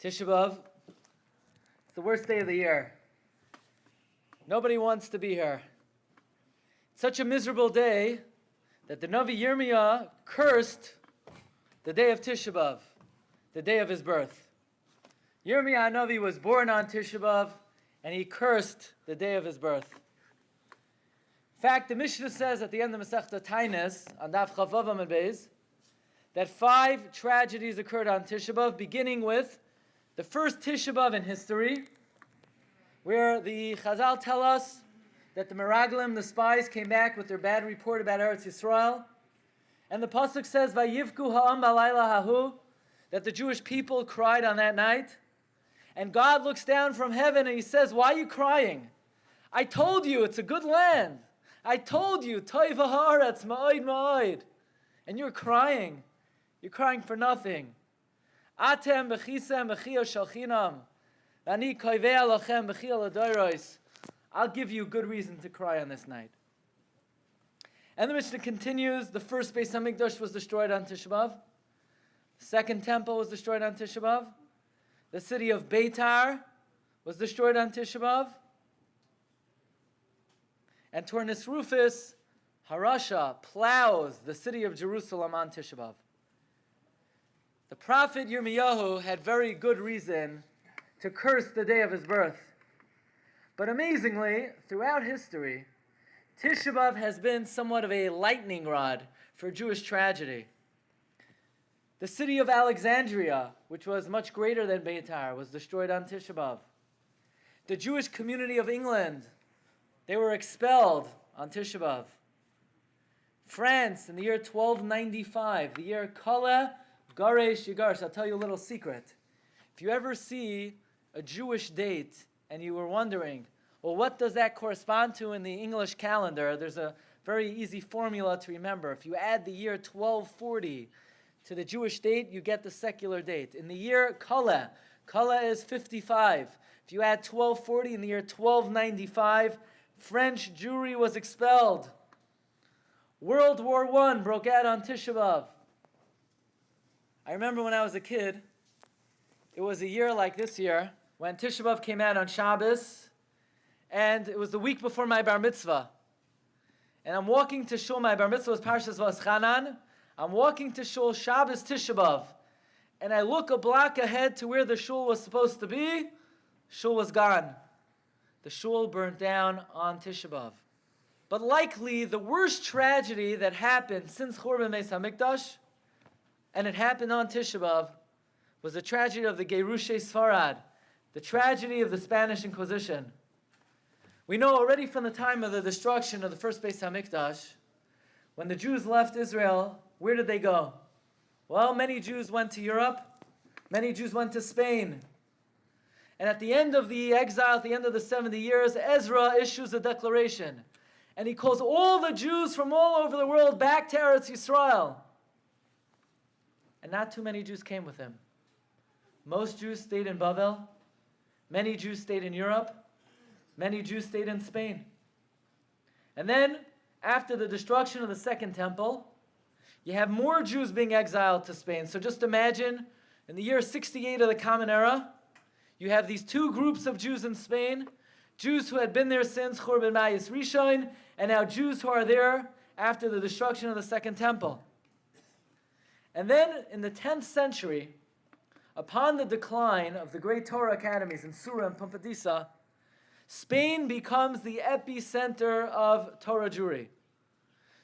Tisha B'Av, it's the worst day of the year. Nobody wants to be here. It's such a miserable day that the Navi Yirmiyah cursed the day of Tisha B'Av, the day of his birth. Yirmiyah Navi was born on Tisha B'Av, and he cursed the day of his birth. In fact, the Mishnah says at the end of Masechta Taanis, on Daf Chaf Vav Amud Beis, that 5 tragedies occurred on Tisha B'Av, beginning with the first Tisha B'Av in history, where the Chazal tell us that the Meraglim, the spies, came back with their bad report about Eretz Yisrael. And the Pasuk says, Vayivku ha'am b'layla hahu, that the Jewish people cried on that night. And God looks down from heaven and he says, why are you crying? I told you it's a good land. I told you, toiv ha'aretz ma'oid ma'oid. And you're crying. You're crying for nothing. Atem b'chisem b'chiyah shalchinam. V'ani koivei alochem b'chiyah l'doros. I'll give you a good reason to cry on this night. And the Mishnah continues, the first Beis HaMikdash was destroyed on Tisha B'Av. The second temple was destroyed on Tisha B'Av. The city of Beitar was destroyed on Tisha B'Av. And Tornis Rufus, Harasha, plows the city of Jerusalem on Tisha B'Av. The prophet Yirmiyahu had very good reason to curse the day of his birth. But amazingly, throughout history, Tisha B'Av has been somewhat of a lightning rod for Jewish tragedy. The city of Alexandria, which was much greater than Beitar, was destroyed on Tisha B'Av. The Jewish community of England, they were expelled on Tisha B'Av. France, in the year 1295, the year Kala Garesh Yigarsh. I'll tell you a little secret. If you ever see a Jewish date and you were wondering, well, what does that correspond to in the English calendar? There's a very easy formula to remember. If you add the year 1240 to the Jewish date, you get the secular date. In the year Kala is 55. If you add 1240 in the year 1295, French Jewry was expelled. World War I broke out on Tisha B'Av. I remember when I was a kid, it was a year like this year, when Tisha B'Av came out on Shabbos, and it was the week before my bar mitzvah. And I'm walking to shul, my bar mitzvah was Parshas V'aschanan. I'm walking to shul Shabbos Tisha B'Av, and I look a block ahead to where the shul was supposed to be. Shul was gone. The shul burnt down on Tisha B'Av. But likely the worst tragedy that happened since Churban Beis HaMikdash, and it happened on Tisha B'Av, was the tragedy of the Gerushe Sfarad, the tragedy of the Spanish Inquisition. We know already from the time of the destruction of the first Beis HaMikdash, when the Jews left Israel, where did they go? Well, many Jews went to Europe, many Jews went to Spain. And at the end of the exile, at the end of the 70 years, Ezra issues a declaration. And he calls all the Jews from all over the world back to Eretz Yisrael. And not too many Jews came with him. Most Jews stayed in Bavel. Many Jews stayed in Europe. Many Jews stayed in Spain. And then, after the destruction of the Second Temple, you have more Jews being exiled to Spain. So just imagine, in the year 68 of the Common Era, you have these 2 groups of Jews in Spain, Jews who had been there since Churban Bayis Rishon, and now Jews who are there after the destruction of the Second Temple. And then, in the 10th century, upon the decline of the great Torah academies in Sura and Pumbedisa, Spain becomes the epicenter of Torah Jewry.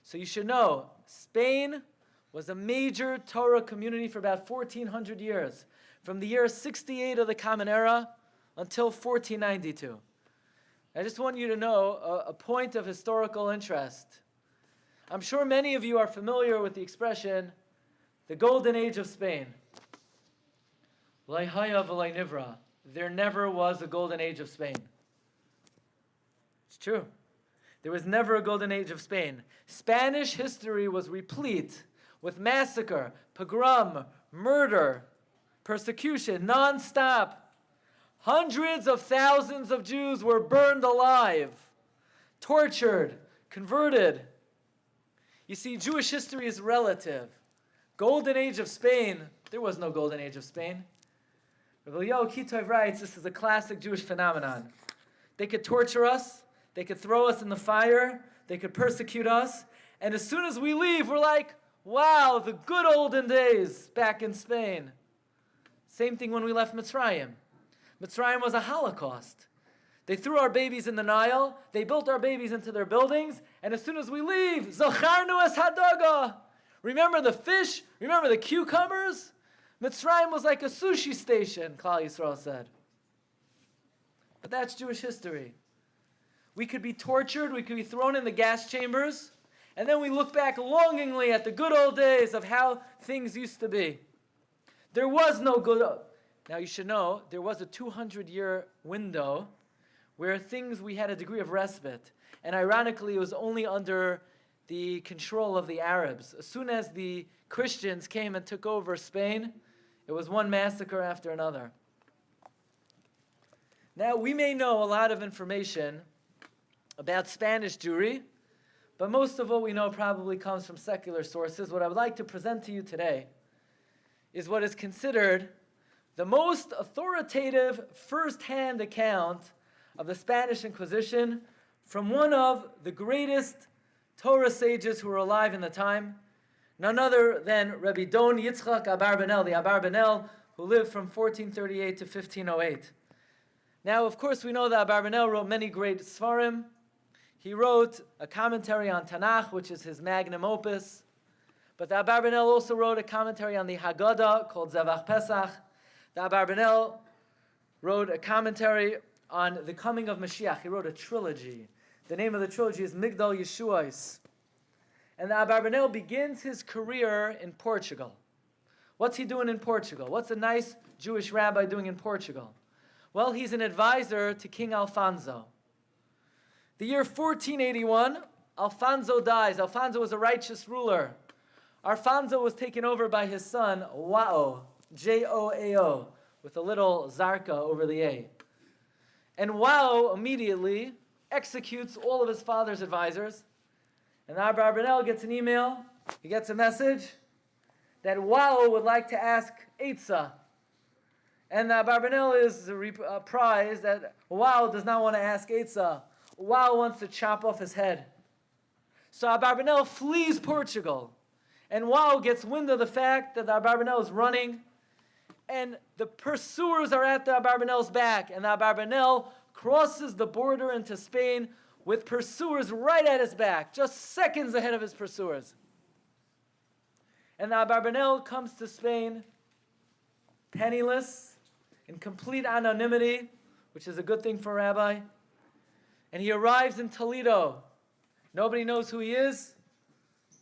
So you should know, Spain was a major Torah community for about 1,400 years, from the year 68 of the Common Era until 1492. I just want you to know a point of historical interest. I'm sure many of you are familiar with the expression, the Golden Age of Spain. There never was a Golden Age of Spain. It's true. There was never a Golden Age of Spain. Spanish history was replete with massacre, pogrom, murder, persecution, non-stop. Hundreds of thousands of Jews were burned alive, tortured, converted. You see, Jewish history is relative. Golden Age of Spain, there was no Golden Age of Spain. Rabbi Glatstein writes, this is a classic Jewish phenomenon. They could torture us, they could throw us in the fire, they could persecute us, and as soon as we leave, we're like, wow, the good olden days back in Spain. Same thing when we left Mitzrayim. Mitzrayim was a Holocaust. They threw our babies in the Nile, they built our babies into their buildings, and as soon as we leave, Zacharnu es hadaga. Remember the fish? Remember the cucumbers? Mitzrayim was like a sushi station, Klal Yisrael said. But that's Jewish history. We could be tortured, we could be thrown in the gas chambers, and then we look back longingly at the good old days of how things used to be. There was no good. Now you should know, there was a 200-year window where we had a degree of respite. And ironically, it was only under the control of the Arabs. As soon as the Christians came and took over Spain, it was one massacre after another. Now, we may know a lot of information about Spanish Jewry, but most of what we know probably comes from secular sources. What I would like to present to you today is what is considered the most authoritative first-hand account of the Spanish Inquisition from one of the greatest Torah sages who were alive in the time, none other than Rabbi Don Yitzchak Abarbanel, the Abarbanel, who lived from 1438 to 1508. Now, of course, we know that Abarbanel wrote many great Sfarim. He wrote a commentary on Tanakh, which is his magnum opus. But the Abarbanel also wrote a commentary on the Haggadah called Zevach Pesach. The Abarbanel wrote a commentary on the coming of Mashiach. He wrote a trilogy. The name of the trilogy is Migdal Yeshuos. And the Abarbanel begins his career in Portugal. What's he doing in Portugal? What's a nice Jewish rabbi doing in Portugal? Well, he's an advisor to King Alfonso. The year 1481, Alfonso dies. Alfonso was a righteous ruler. Alfonso was taken over by his son, Joao, Joao, with a little zarka over the A. And Joao immediately executes all of his father's advisors. And Abarbanel gets an email, he gets a message that Joao would like to ask Eitzah. And Abarbanel is apprised that Joao does not want to ask Eitzah. Joao wants to chop off his head. So Abarbanel flees Portugal. And Joao gets wind of the fact that Abarbanel is running. And the pursuers are at the Abarbanel's back. And Abarbanel crosses the border into Spain with pursuers right at his back, just seconds ahead of his pursuers. And Abarbanel comes to Spain penniless, in complete anonymity, which is a good thing for a rabbi. And he arrives in Toledo. Nobody knows who he is.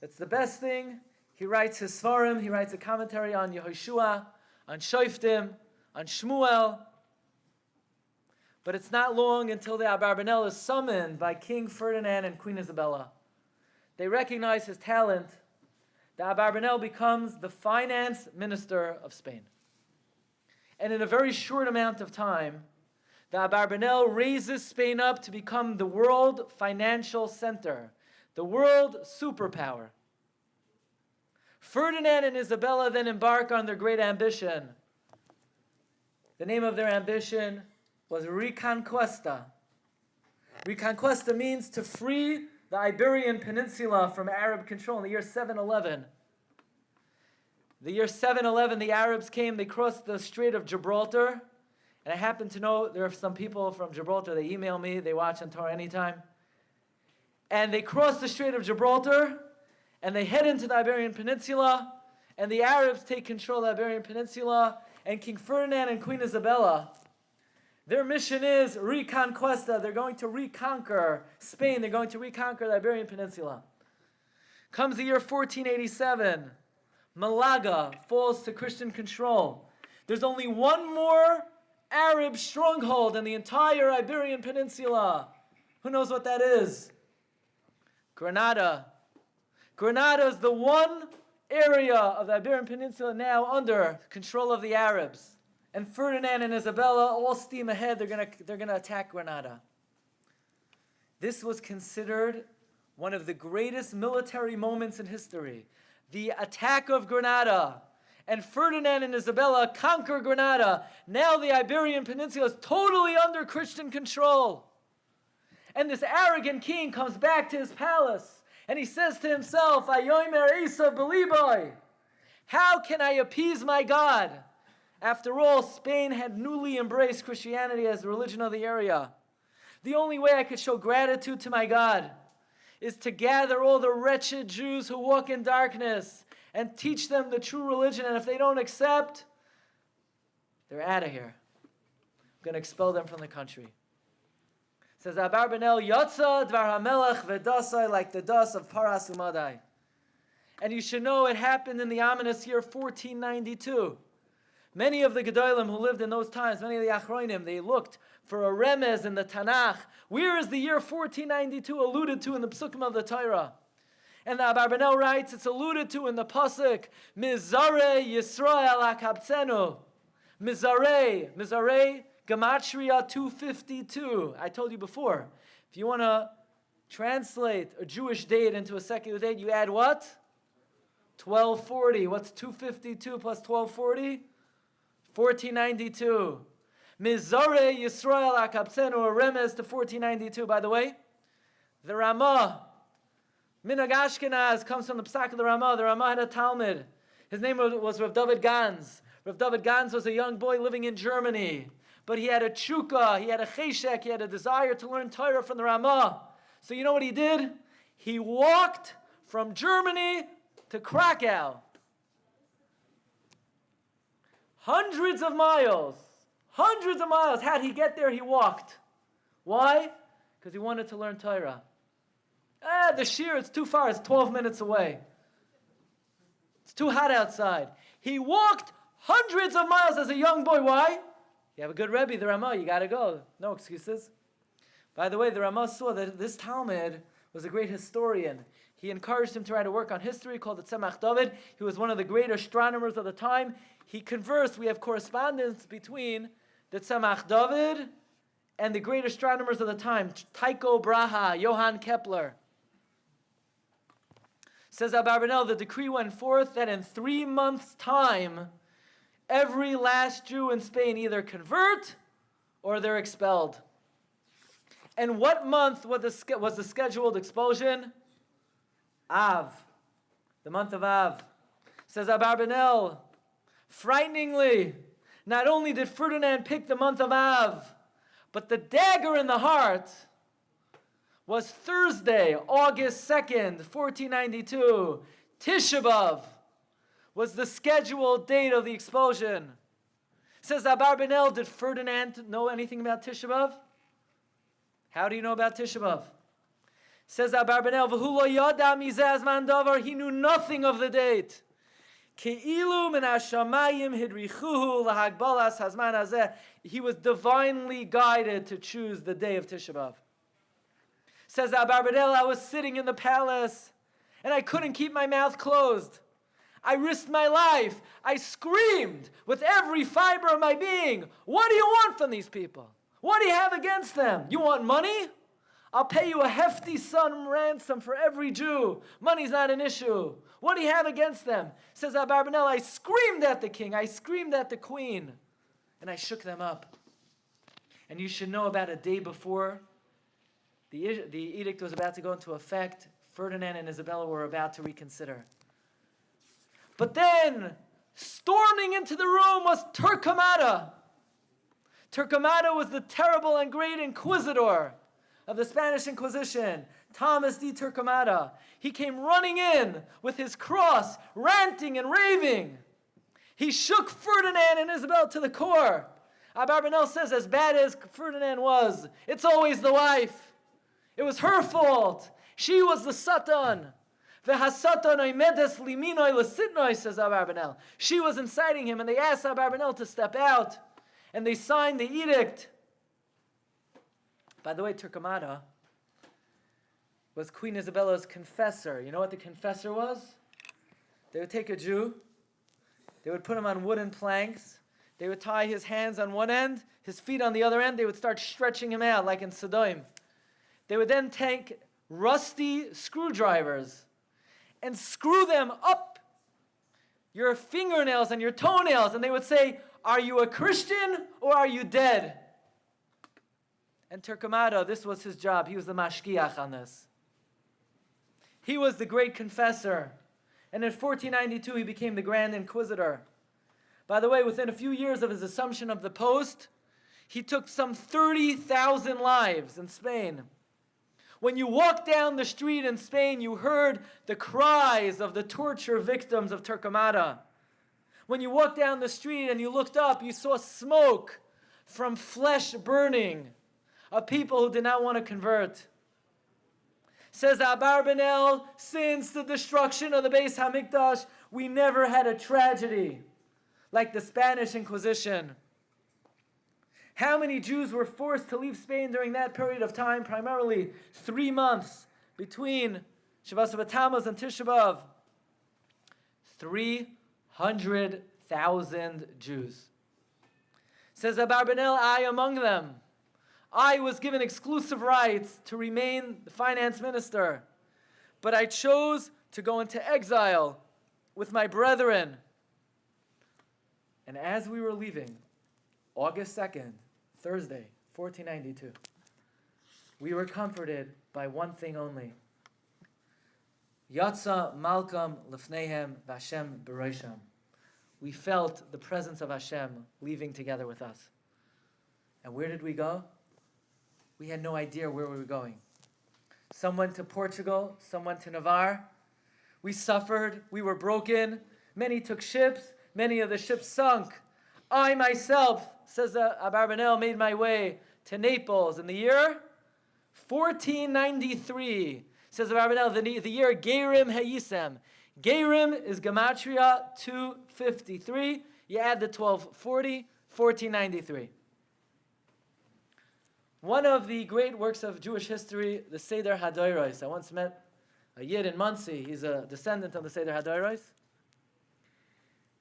That's the best thing. He writes his Sfarim, he writes a commentary on Yehoshua, on Shoftim, on Shmuel. But it's not long until the Abarbanel is summoned by King Ferdinand and Queen Isabella. They recognize his talent. The Abarbanel becomes the finance minister of Spain. And in a very short amount of time, the Abarbanel raises Spain up to become the world financial center, the world superpower. Ferdinand and Isabella then embark on their great ambition. The name of their ambition was Reconquista. Reconquista means to free the Iberian Peninsula from Arab control in the year 711. The year 711, the Arabs came, they crossed the Strait of Gibraltar. And I happen to know there are some people from Gibraltar, they email me, they watch on Torah anytime. And they cross the Strait of Gibraltar, and they head into the Iberian Peninsula, and the Arabs take control of the Iberian Peninsula, and King Ferdinand and Queen Isabella, their mission is Reconquista. They're going to reconquer Spain. They're going to reconquer the Iberian Peninsula. Comes the year 1487. Malaga falls to Christian control. There's only one more Arab stronghold in the entire Iberian Peninsula. Who knows what that is? Granada. Granada is the one area of the Iberian Peninsula now under control of the Arabs. And Ferdinand and Isabella, all steam ahead, they're gonna attack Granada. This was considered one of the greatest military moments in history. The attack of Granada. and Ferdinand and Isabella conquer Granada. Now the Iberian Peninsula is totally under Christian control. And this arrogant king comes back to his palace, and he says to himself, Ayomer Esav Beliboy, how can I appease my God? After all, Spain had newly embraced Christianity as the religion of the area. The only way I could show gratitude to my God is to gather all the wretched Jews who walk in darkness and teach them the true religion. And if they don't accept, they're out of here. I'm going to expel them from the country. It says, Abarbanel Yotza Dvar HaMelech V'dasai, like the dust of Paras Umadai. And you should know it happened in the ominous year 1492. Many of the Gedolim who lived in those times, many of the Achronim, they looked for a remez in the Tanakh. Where is the year 1492 alluded to in the Psukim of the Torah? And the Abarbanel writes, it's alluded to in the Pasuk, Mizare Yisrael Akabtzenu. Mizare, Gematria 252. I told you before, if you want to translate a Jewish date into a secular date, you add what? 1240. What's 252 plus 1240? 1492. Mizare Yisrael Akabtzenu, a remez to 1492. By the way, the Ramah, Minhag Ashkenaz, comes from the Psak of the Ramah. The Ramah had a Talmud. His name was Rav David Gans. Rav David Gans was a young boy living in Germany. But he had a chukah, he had a cheshek, he had a desire to learn Torah from the Ramah. So you know what he did? He walked from Germany to Krakow. Hundreds of miles. How'd he get there? He walked. Why? Because he wanted to learn Torah. The Shiur, it's too far. It's 12 minutes away. It's too hot outside. He walked hundreds of miles as a young boy. Why? You have a good Rebbe, the Ramah. You got to go. No excuses. By the way, the Ramah saw that this Talmud was a great historian. He encouraged him to write a work on history called the Tzemach David. He was one of the great astronomers of the time. He conversed. We have correspondence between the Tzemach David and the great astronomers of the time, Tycho Brahe, Johann Kepler. Says Abarbanel, the decree went forth that in 3 months' time, every last Jew in Spain either convert or they're expelled. And what month was the scheduled expulsion? Av, the month of Av. Says Abarbanel, frighteningly, not only did Ferdinand pick the month of Av, but the dagger in the heart was Thursday, August 2nd, 1492. Tisha B'Av was the scheduled date of the expulsion. Says Abarbanel, did Ferdinand know anything about Tisha B'Av? How do you know about Tisha B'Av? Says Abarbanel, V'hu lo yada mizeh hazman davar, he knew nothing of the date. Ke'ilu min hashamayim hidrichuhu lahagbalas hazman hazeh. He was divinely guided to choose the day of Tisha B'Av. Says Abarbanel, I was sitting in the palace and I couldn't keep my mouth closed. I risked my life. I screamed with every fiber of my being. What do you want from these people? What do you have against them? You want money? I'll pay you a hefty sum ransom for every Jew. Money's not an issue. What do you have against them? Says Abarbanel, I screamed at the king. I screamed at the queen. And I shook them up. And you should know about a day before the edict was about to go into effect, Ferdinand and Isabella were about to reconsider. But then, storming into the room was Torquemada. Torquemada was the terrible and great inquisitor of the Spanish Inquisition, Thomas de Torquemada. He came running in with his cross, ranting and raving. He shook Ferdinand and Isabella to the core. Abarbanel says, as bad as Ferdinand was, it's always the wife. It was her fault. She was the Satan. Says Abarbanel. She was inciting him, and they asked Abarbanel to step out, and they signed the edict. By the way, Torquemada was Queen Isabella's confessor. You know what the confessor was? They would take a Jew, they would put him on wooden planks, they would tie his hands on one end, his feet on the other end, they would start stretching him out like in Sodom. They would then take rusty screwdrivers and screw them up your fingernails and your toenails, and they would say, are you a Christian or are you dead? And Torquemada, this was his job. He was the mashgiach on this. He was the great confessor. And in 1492, he became the Grand Inquisitor. By the way, within a few years of his assumption of the post, he took some 30,000 lives in Spain. When you walked down the street in Spain, you heard the cries of the torture victims of Torquemada. When you walked down the street and you looked up, you saw smoke from flesh burning of people who did not want to convert. Says Abarbanel, since the destruction of the Beis HaMikdash, we never had a tragedy like the Spanish Inquisition. How many Jews were forced to leave Spain during that period of time? Primarily 3 months between Shavuos Tammuz and Tisha B'Av. 300,000 Jews. Says Abarbanel, I among them. I was given exclusive rights to remain the finance minister, but I chose to go into exile with my brethren. And as we were leaving, August 2nd, Thursday, 1492, we were comforted by one thing only. Yatsa Malkam Lefnehem Vashem Berosham. We felt the presence of Hashem leaving together with us. And where did we go? We had no idea where we were going. Some went to Portugal, some went to Navarre. We suffered, we were broken. Many took ships, many of the ships sunk. I myself, says Abarbanel, made my way to Naples in the year 1493. Says Abarbanel, the year Gerim Hayisem. Gerim is Gematria 253. You add the 1240, 1493. One of the great works of Jewish history, the Seder HaDoros. I once met a Yid in Muncie. He's a descendant of the Seder HaDoros.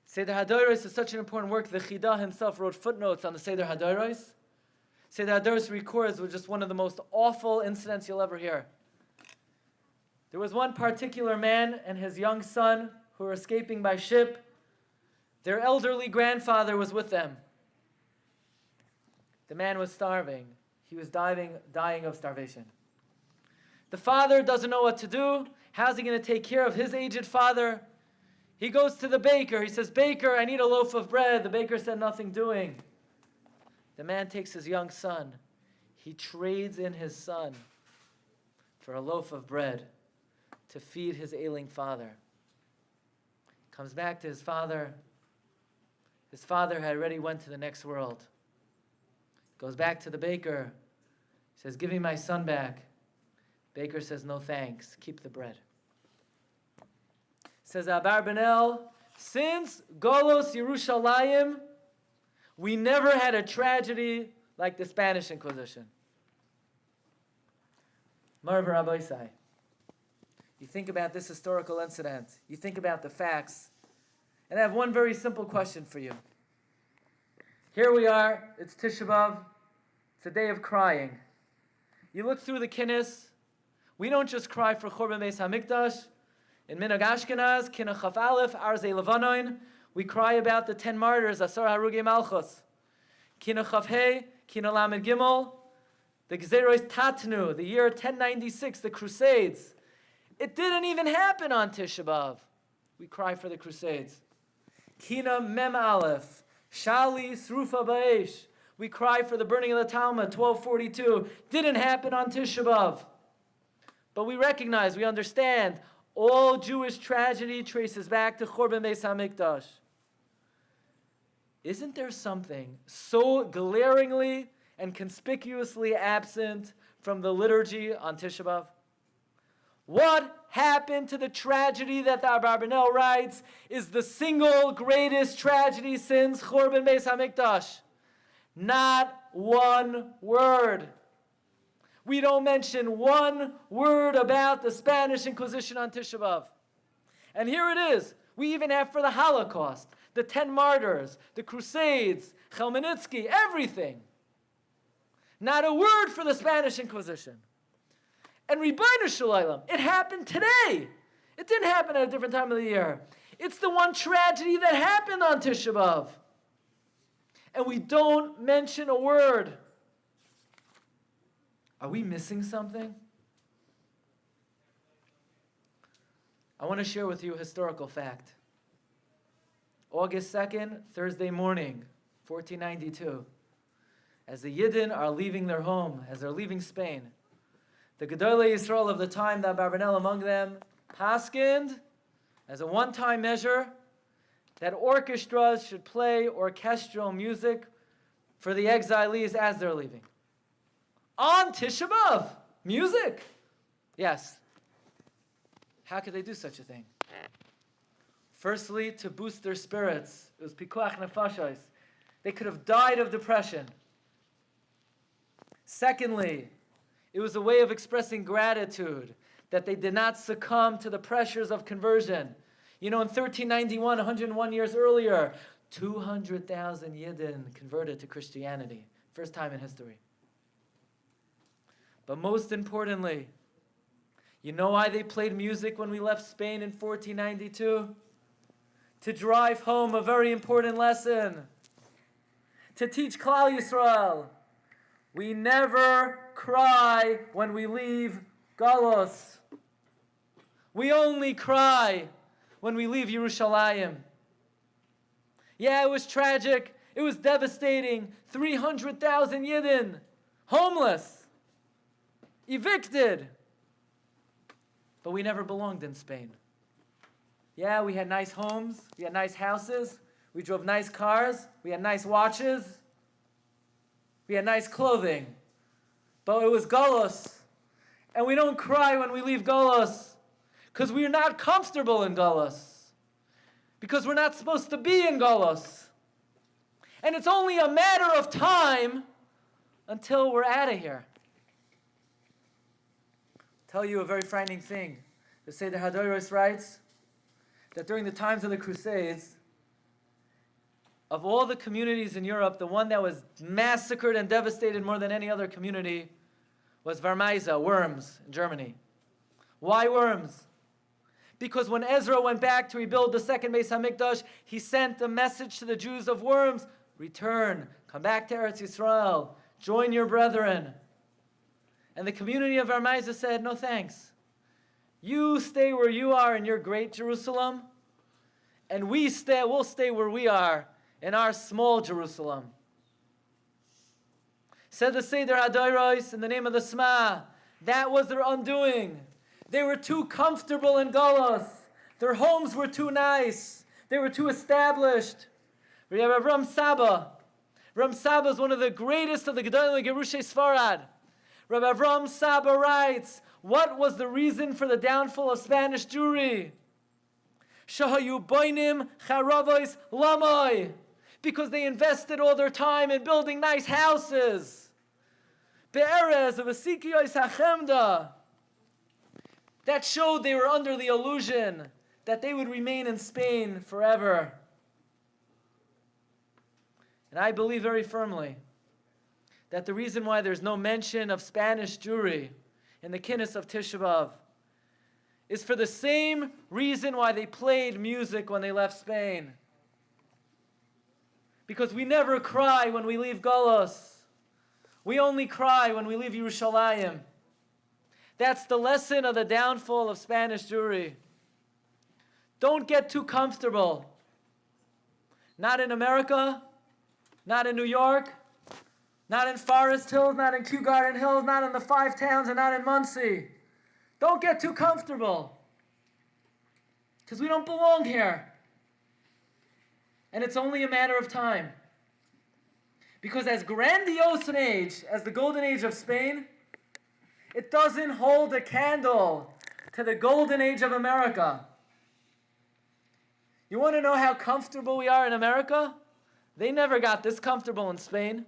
Seder HaDoros is such an important work. The Chida himself wrote footnotes on the Seder HaDoros. Seder HaDoros records was just one of the most awful incidents you'll ever hear. There was one particular man and his young son who were escaping by ship. Their elderly grandfather was with them. The man was starving. He was dying of starvation. The father doesn't know what to do. How's he going to take care of his aged father? He goes to the baker. He says, "Baker, I need a loaf of bread." The baker said, "Nothing doing." The man takes his young son. He trades in his son for a loaf of bread to feed his ailing father. Comes back to his father. His father had already went to the next world. Goes back to the baker. Says, "Give me my son back." Baker says, "No thanks. Keep the bread." Says Abarbanel, since Golos Yerushalayim, we never had a tragedy like the Spanish Inquisition. Marva Rabbi, you think about this historical incident. You think about the facts. And I have one very simple question for you. Here we are. It's Tisha B'Av. It's a day of crying. You look through the kinnis. We don't just cry for Churban Beis HaMikdash. In Minhag Ashkenaz, Kinah Chaf Aleph, Arzei Levanoin, we cry about the 10 martyrs, Asar Harugei Malchus. Kinah Chaf Hei, Kinah Lamed Gimel, the Gzeros Tatnu, the year 1096, the Crusades. It didn't even happen on Tisha B'Av. We cry for the Crusades. Kinah Mem Aleph, Shali Srufa Ba'esh. We cry for the burning of the Talmud, 1242. Didn't happen on Tisha B'Av. But we recognize, we understand, all Jewish tragedy traces back to Churban Beis HaMikdash. Isn't there something so glaringly and conspicuously absent from the liturgy on Tisha B'Av? What happened to the tragedy that the Abarbanel writes is the single greatest tragedy since Churban Beis HaMikdash? Not one word. We don't mention one word about the Spanish Inquisition on Tisha B'Av. And here it is. We even have for the Holocaust, the 10 martyrs, the Crusades, Chmielnicki, everything. Not a word for the Spanish Inquisition. And Ribbono Shel Olam, it happened today. It didn't happen at a different time of the year. It's the one tragedy that happened on Tisha B'Av. And we don't mention a word. Are we missing something? I want to share with you a historical fact. August 2nd, Thursday morning, 1492. As the Yidden are leaving their home, as they're leaving Spain, the Gedolei Yisrael of the time, the Abarbanel among them, paskined as a one-time measure that orchestras should play orchestral music for the exilees as they're leaving. On Tisha B'Av, music. Yes. How could they do such a thing? Firstly, to boost their spirits. It was pikuach nefashos. They could have died of depression. Secondly, it was a way of expressing gratitude that they did not succumb to the pressures of conversion. You know, in 1391, 101 years earlier, 200,000 Yidden converted to Christianity. First time in history. But most importantly, you know why they played music when we left Spain in 1492? To drive home a very important lesson. To teach Klal Yisrael. We never cry when we leave Galos. We only cry when we leave Yerushalayim. Yeah, it was tragic. It was devastating. 300,000 Yidden, homeless, evicted. But we never belonged in Spain. Yeah, we had nice homes. We had nice houses. We drove nice cars. We had nice watches. We had nice clothing. But it was Golos. And we don't cry when we leave Golos because we're not comfortable in Golos. Because we're not supposed to be in Golos. And it's only a matter of time until we're out of here. I'll tell you a very frightening thing. The Seder Hadoros writes that during the times of the Crusades, of all the communities in Europe, the one that was massacred and devastated more than any other community was Varmeisa, Worms, in Germany. Why Worms? Because when Ezra went back to rebuild the second Beis HaMikdash, he sent a message to the Jews of Worms, return, come back to Eretz Yisrael, join your brethren. And the community of Varmeisa said, no thanks. You stay where you are in your great Jerusalem, and we'll stay where we are in our small Jerusalem. Said the Seder HaDoros in the name of the Sma, that was their undoing. They were too comfortable in Golos. Their homes were too nice. They were too established. We have Ram Saba. Ram Saba is one of the greatest of the Gedolei Gerushei Sfarad. Rabbi Avram Saba writes, what was the reason for the downfall of Spanish Jewry? Shahayu boinim charavois lamoi. Because they invested all their time in building nice houses. Be'erez of Asikiyos Hachemda. That showed they were under the illusion that they would remain in Spain forever. And I believe very firmly that the reason why there's no mention of Spanish Jewry in the Kinnis of Tisha B'Av is for the same reason why they played music when they left Spain. Because we never cry when we leave Golos. We only cry when we leave Yerushalayim. That's the lesson of the downfall of Spanish Jewry. Don't get too comfortable. Not in America, not in New York, not in Forest Hills, not in Kew Garden Hills, not in the Five Towns, and not in Muncie. Don't get too comfortable. Because we don't belong here. And it's only a matter of time. Because as grandiose an age as the Golden Age of Spain, it doesn't hold a candle to the Golden Age of America. You want to know how comfortable we are in America? They never got this comfortable in Spain.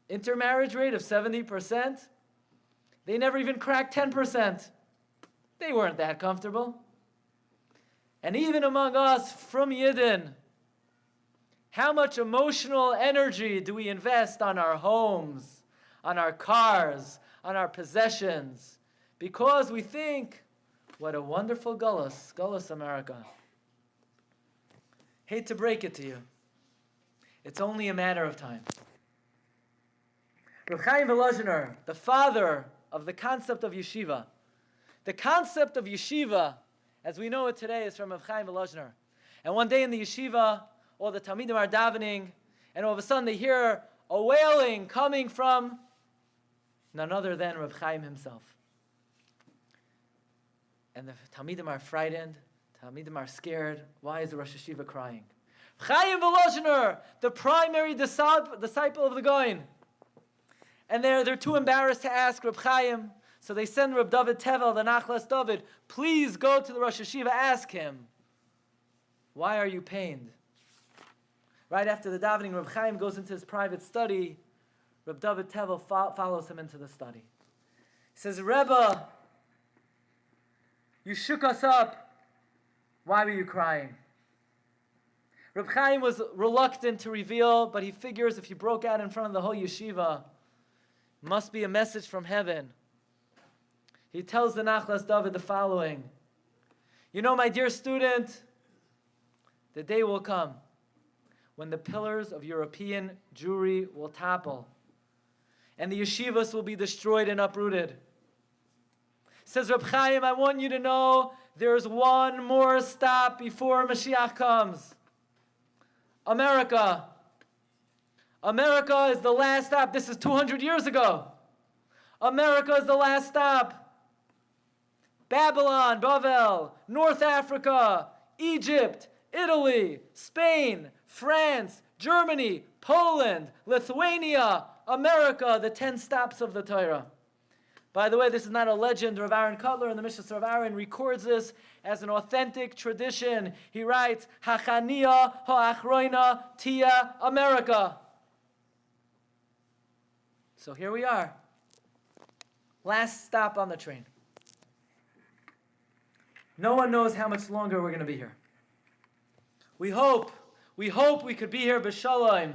Intermarriage rate of 70%. They never even cracked 10%. They weren't that comfortable. And even among us, from Yidden, how much emotional energy do we invest on our homes, on our cars, on our possessions? Because we think What a wonderful Gullus America. Hate to break it to you. It's only a matter of time. Reb Chaim Volozhiner, the father of the concept of yeshiva. The concept of yeshiva, as we know it today, is from Reb Chaim Volozhiner. And one day in the yeshiva, all the Talmidim are davening, and all of a sudden they hear a wailing coming from none other than Reb Chaim himself. And the Talmidim are frightened, Talmidim are scared. Why is the Rosh Yeshiva crying? Chaim Volozhiner, the primary disciple of the Goin. And they're too embarrassed to ask Reb Chaim, so they send Reb David Tevel, the Nachlas David, please go to the Rosh Yeshiva, ask him, why are you pained? Right after the davening, Reb Chaim goes into his private study. Reb David Tevel follows him into the study. He says, Rebbe, you shook us up. Why were you crying? Reb Chaim was reluctant to reveal, but he figures if he broke out in front of the whole yeshiva, must be a message from heaven. He tells the Nachlas David the following. You know, my dear student, the day will come when the pillars of European Jewry will topple and the yeshivas will be destroyed and uprooted. Says Reb Chaim, I want you to know there's one more stop before Mashiach comes. America. America is the last stop. This is 200 years ago. America is the last stop. Babylon, Bavel, North Africa, Egypt, Italy, Spain, France, Germany, Poland, Lithuania, America, the 10 stops of the Torah. By the way, this is not a legend. Rav Aaron Kotler in the Mishnah of Aaron records this as an authentic tradition. He writes, Hachania ha'achroina tia America. So here we are. Last stop on the train. No one knows how much longer we're going to be here. We hope we could be here b'shalom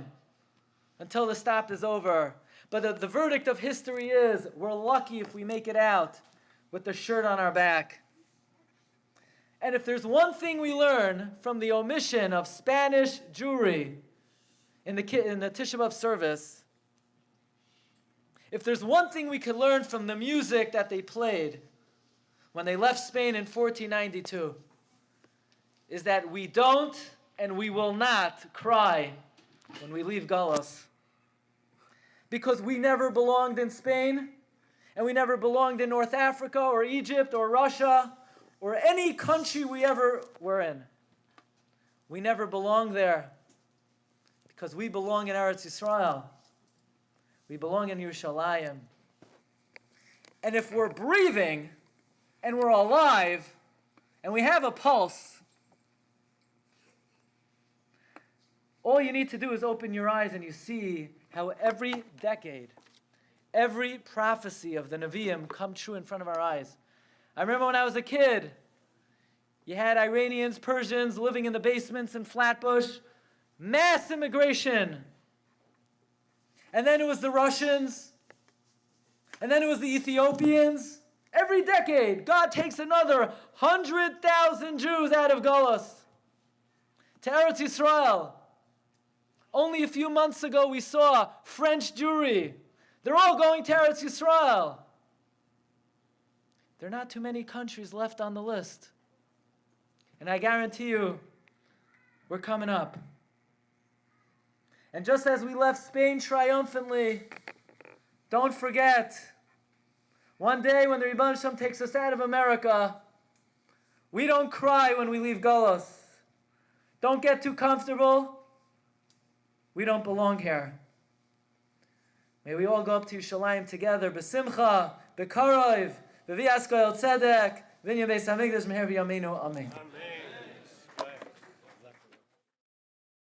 until the stop is over. But the verdict of history is we're lucky if we make it out with the shirt on our back. And if there's one thing we learn from the omission of Spanish Jewry in the Tisha B'Av service, if there's one thing we could learn from the music that they played when they left Spain in 1492, is that we don't and we will not cry when we leave Galus. Because we never belonged in Spain, and we never belonged in North Africa or Egypt or Russia or any country we ever were in. We never belonged there because we belong in Eretz Yisrael. We belong in Yerushalayim. And if we're breathing and we're alive and we have a pulse, all you need to do is open your eyes and you see how every decade, every prophecy of the Nevi'im come true in front of our eyes. I remember when I was a kid, you had Iranians, Persians living in the basements in Flatbush, mass immigration. And then it was the Russians, and then it was the Ethiopians. Every decade, God takes another 100,000 Jews out of Galus to Eretz Yisrael. Only a few months ago we saw French Jewry. They're all going to Eretz Yisrael. There are not too many countries left on the list. And I guarantee you, we're coming up. And just as we left Spain triumphantly, don't forget, one day when the Rebbeinu Shem takes us out of America, we don't cry when we leave Galus. Don't get too comfortable. We don't belong here. May we all go up to Yerushalayim together. B'simcha, b'karov, b'vi'asko el tzedek, v'inyan beis hamikdash meher v'yameinu. Amen.